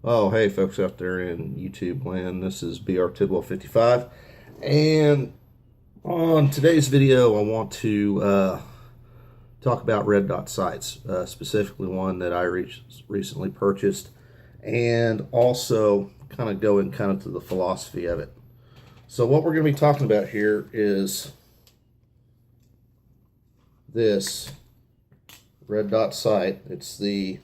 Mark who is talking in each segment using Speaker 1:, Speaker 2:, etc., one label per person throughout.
Speaker 1: Oh, hey, folks out there in YouTube land. This is BR Tidwell 55. And on today's video, I want to talk about red dot sights, specifically one that I recently purchased, and also kind of go in kind of to the philosophy of it. So, what we're going to be talking about here is this red dot sight. It's the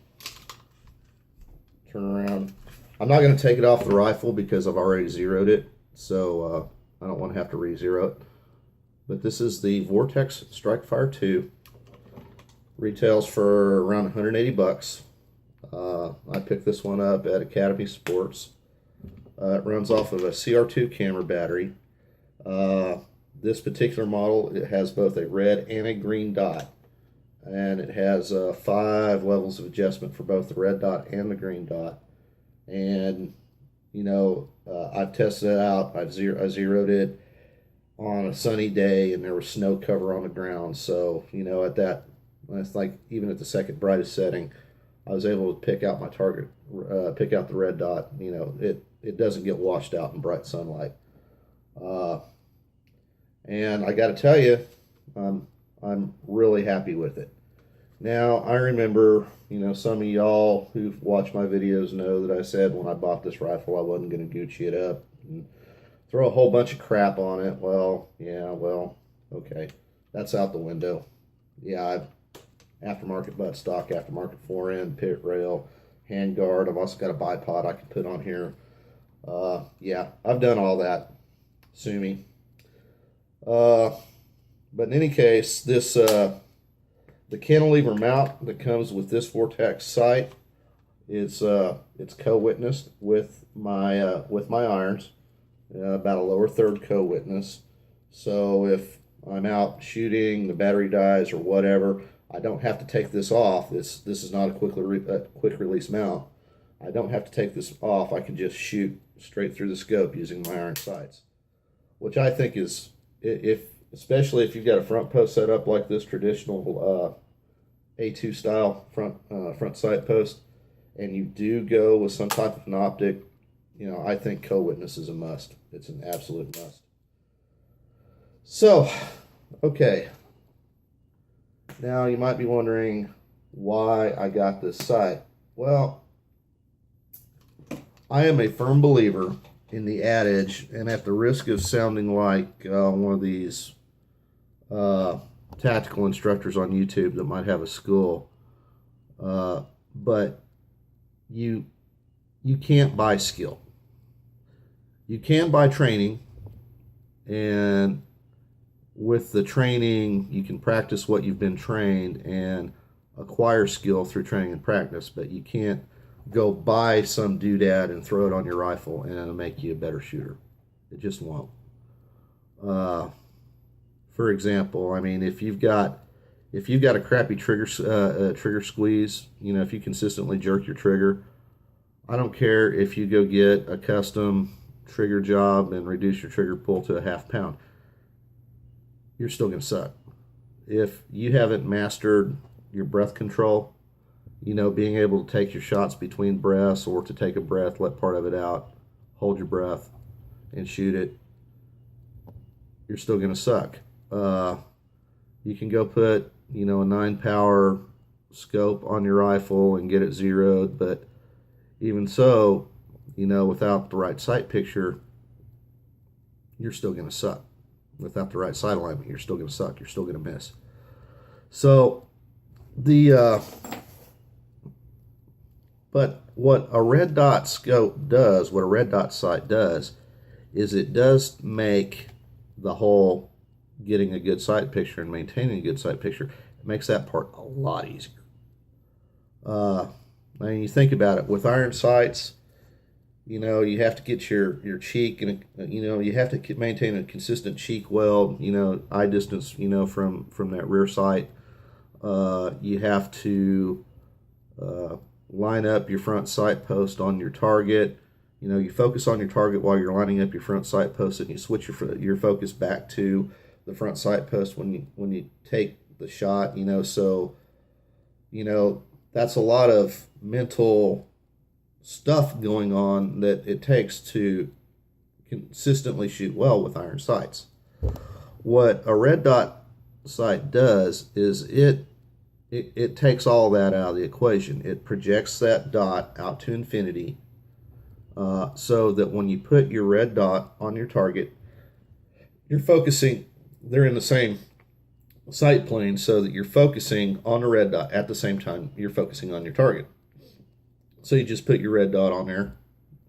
Speaker 1: turn around. I'm not going to take it off the rifle because I've already zeroed it, so I don't want to have to re-zero it. But this is the Vortex Strike-Fire 2. Retails for around 180 bucks. I picked this one up at Academy Sports. It runs off of a CR2 camera battery. This particular model, it has both a red and a green dot. And it has 5 levels of adjustment for both the red dot and the green dot. And I've tested it out. I zeroed it on a sunny day, and there was snow cover on the ground. So at that, it's like even at the second brightest setting, I was able to pick out my target, pick out the red dot. It doesn't get washed out in bright sunlight. And I got to tell you, I'm really happy with it. Now, I remember, some of y'all who've watched my videos know that I said when I bought this rifle, I wasn't going to Gucci it up and throw a whole bunch of crap on it. Well, okay. That's out the window. Yeah, I've aftermarket buttstock, aftermarket fore-end, pit rail, hand guard. I've also got a bipod I can put on here. Yeah, I've done all that. Sue me. But in any case, this the cantilever mount that comes with this Vortex sight is it's co-witnessed with my irons, about a lower third co-witness. So if I'm out shooting, the battery dies or whatever, I don't have to take this off. This is not a quick release mount. I don't have to take this off. I can just shoot straight through the scope using my iron sights, which I think is, especially if you've got a front post set up like this traditional A2 style front sight post, and you do go with some type of an optic, I think co-witness is a must. It's an absolute must. So, okay. Now you might be wondering why I got this sight. Well, I am a firm believer in the adage, and at the risk of sounding like one of these tactical instructors on YouTube that might have a school, but you can't buy skill. You can buy training, and with the training you can practice what you've been trained and acquire skill through training and practice, but you can't go buy some doodad and throw it on your rifle and it'll make you a better shooter. It just won't. For example, I mean, if you've got a crappy trigger squeeze, if you consistently jerk your trigger, I don't care if you go get a custom trigger job and reduce your trigger pull to a half pound, you're still going to suck. If you haven't mastered your breath control, being able to take your shots between breaths, or to take a breath, let part of it out, hold your breath, and shoot it, you're still going to suck. You can go put, a 9-power scope on your rifle and get it zeroed, but even so, without the right sight picture, you're still going to suck. Without the right sight alignment, you're still going to suck. You're still going to miss. So, but what a red dot scope does, what a red dot sight does, is it does make the whole getting a good sight picture and maintaining a good sight picture, it makes that part a lot easier. I mean, you think about it, with iron sights, you have to get your cheek, and you have to maintain a consistent cheek weld, eye distance, from that rear sight. You have to line up your front sight post on your target. You focus on your target while you're lining up your front sight post, and you switch your focus back to the front sight post when you take the shot. So that's a lot of mental stuff going on that it takes to consistently shoot well with iron sights. What a red dot sight does is it takes all that out of the equation. It projects that dot out to infinity, so that when you put your red dot on your target, you're focusing, they're in the same sight plane, so that you're focusing on the red dot at the same time you're focusing on your target. So you just put your red dot on there,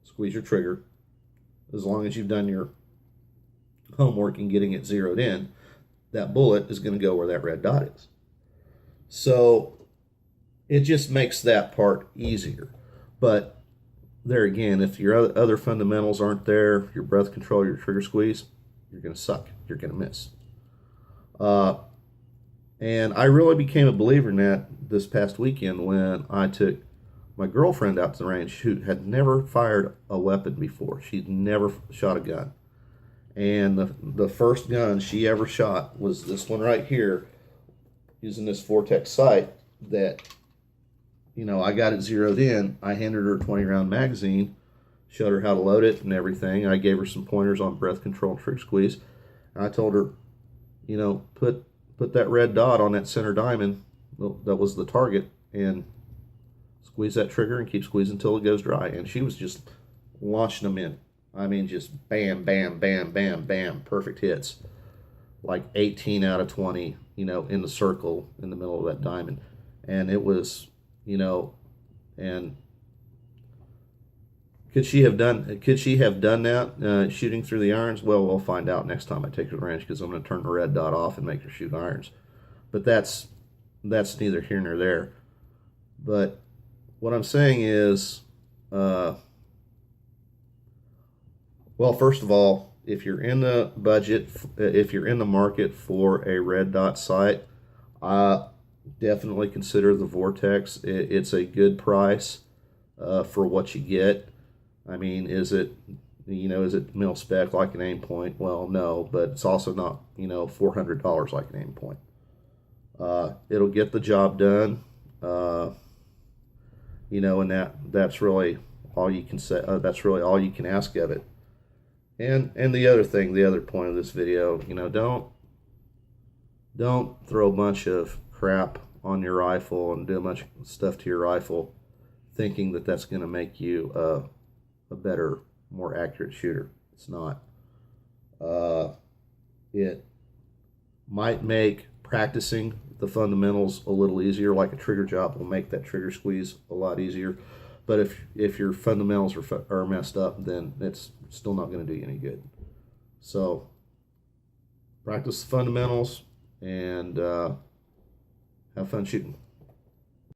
Speaker 1: squeeze your trigger. As long as you've done your homework and getting it zeroed in, that bullet is going to go where that red dot is. So it just makes that part easier. But there again, if your other fundamentals aren't there, your breath control, your trigger squeeze, you're going to suck. You're going to miss. And I really became a believer in that this past weekend when I took my girlfriend out to the range, who had never fired a weapon before. She'd never shot a gun. And the first gun she ever shot was this one right here, using this Vortex sight that, I got it zeroed in. I handed her a 20-round magazine, showed her how to load it and everything. I gave her some pointers on breath control and trigger squeeze. And I told her, put that red dot on that center diamond, that was the target, and squeeze that trigger and keep squeezing until it goes dry. And she was just launching them in. I mean, just bam, bam, bam, bam, bam, perfect hits. Like 18 out of 20, in the circle in the middle of that diamond. And it was, and could she have done that shooting through the irons? Well, we'll find out next time I take her to the range, because I'm going to turn the red dot off and make her shoot irons. But that's neither here nor there. But what I'm saying is, well, first of all, if you're in the budget, if you're in the market for a red dot sight, definitely consider the Vortex. It's a good price for what you get. I mean, is it mil spec like an aim point? Well, no, but it's also not, $400 like an aim point. It'll get the job done. And that's really all you can say. That's really all you can ask of it. And the other point of this video, don't throw a bunch of crap on your rifle and do a bunch of stuff to your rifle, thinking that that's going to make you a better, more accurate shooter. It's not. It might make practicing the fundamentals a little easier, like a trigger job will make that trigger squeeze a lot easier. But if your fundamentals are messed up, then it's still not going to do you any good. So practice the fundamentals and have fun shooting.